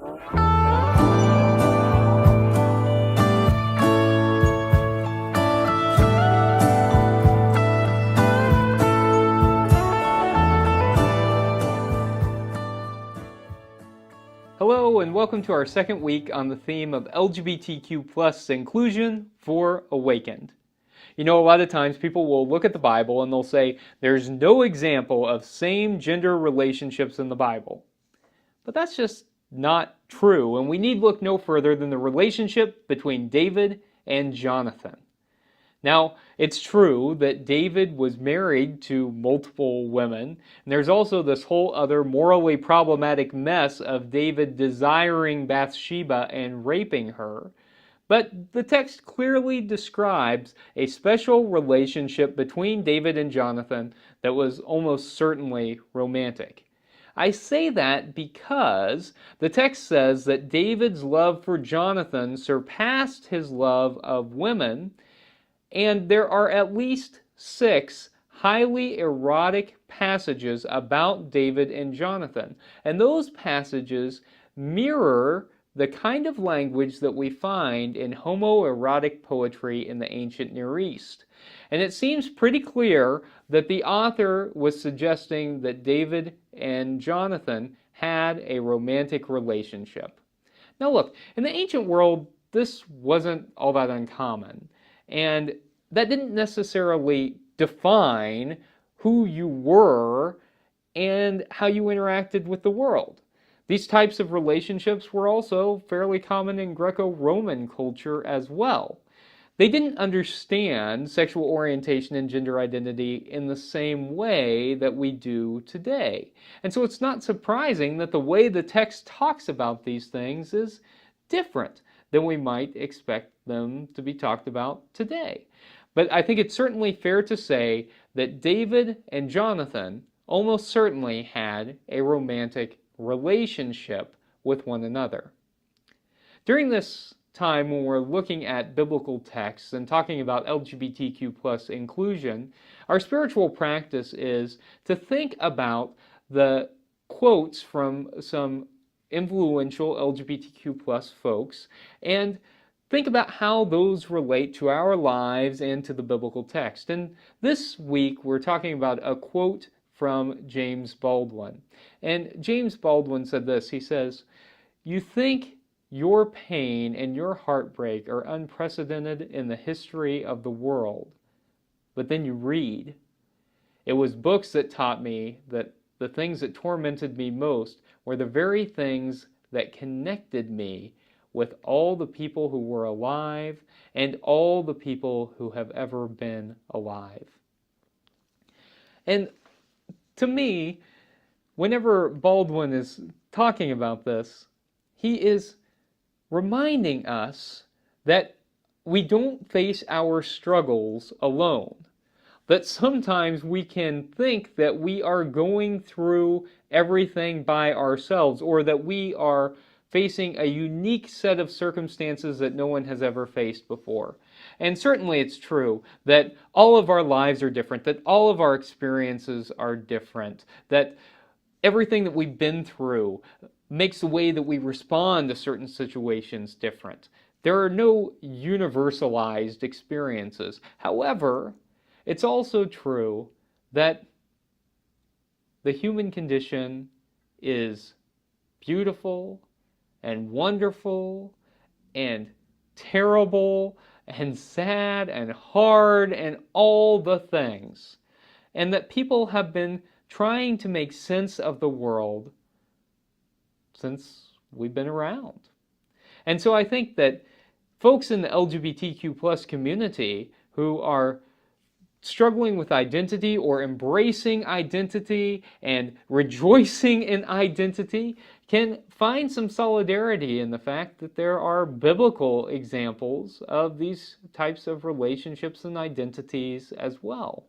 Hello and welcome to our second week on the theme of LGBTQ plus inclusion for Awakened. You know, a lot of times people will look at the Bible and they'll say there's no example of same-gender relationships in the Bible. But that's just not true, and we need look no further than the relationship between David and Jonathan. Now, it's true that David was married to multiple women, and there's also this whole other morally problematic mess of David desiring Bathsheba and raping her. But the text clearly describes a special relationship between David and Jonathan that was almost certainly romantic. I say that because the text says that David's love for Jonathan surpassed his love of women, and there are at least 6 highly erotic passages about David and Jonathan. And those passages mirror the kind of language that we find in homoerotic poetry in the ancient Near East. And it seems pretty clear that the author was suggesting that David and Jonathan had a romantic relationship. Now look, in the ancient world, this wasn't all that uncommon. And that didn't necessarily define who you were and how you interacted with the world. These types of relationships were also fairly common in Greco-Roman culture as well. They didn't understand sexual orientation and gender identity in the same way that we do today. And so it's not surprising that the way the text talks about these things is different than we might expect them to be talked about today. But I think it's certainly fair to say that David and Jonathan almost certainly had a romantic relationship with one another. During this time when we're looking at biblical texts and talking about LGBTQ plus inclusion, our spiritual practice is to think about the quotes from some influential LGBTQ plus folks and think about how those relate to our lives and to the biblical text. And this week we're talking about a quote from James Baldwin. And James Baldwin said this, he says, "You think your pain and your heartbreak are unprecedented in the history of the world, but then you read. It was books that taught me that the things that tormented me most were the very things that connected me with all the people who were alive and all the people who have ever been alive." And to me, whenever Baldwin is talking about this, he is reminding us that we don't face our struggles alone. That sometimes we can think that we are going through everything by ourselves, or that we are facing a unique set of circumstances that no one has ever faced before. And certainly it's true that all of our lives are different, that all of our experiences are different, that everything that we've been through makes the way that we respond to certain situations different. There are no universalized experiences. However, it's also true that the human condition is beautiful and wonderful and terrible and sad and hard and all the things. And that people have been trying to make sense of the world since we've been around. And so I think that folks in the LGBTQ plus community who are struggling with identity or embracing identity and rejoicing in identity can find some solidarity in the fact that there are biblical examples of these types of relationships and identities as well.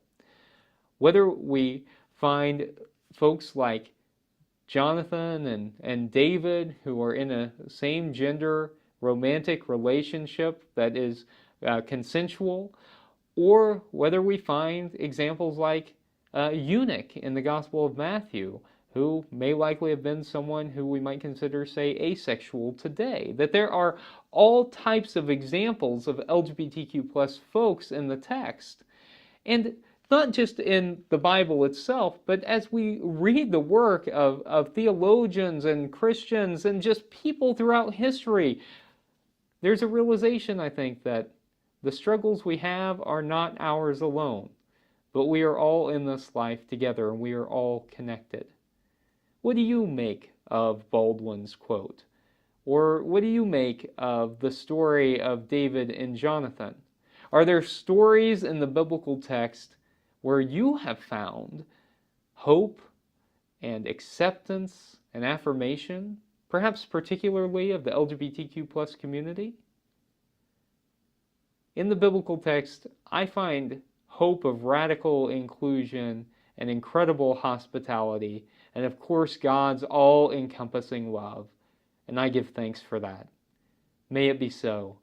Whether we find folks like Jonathan and David who are in a same-gender romantic relationship that is consensual, or whether we find examples like a eunuch in the Gospel of Matthew who may likely have been someone who we might consider, say, asexual today. That there are all types of examples of LGBTQ plus folks in the text. And not just in the Bible itself, but as we read the work of theologians and Christians and just people throughout history, there's a realization, I think, that the struggles we have are not ours alone, but we are all in this life together and we are all connected. What do you make of Baldwin's quote? Or what do you make of the story of David and Jonathan? Are there stories in the biblical text where you have found hope and acceptance and affirmation, perhaps particularly of the LGBTQ plus community? In the biblical text, I find hope of radical inclusion and incredible hospitality, and of course God's all-encompassing love, and I give thanks for that. May it be so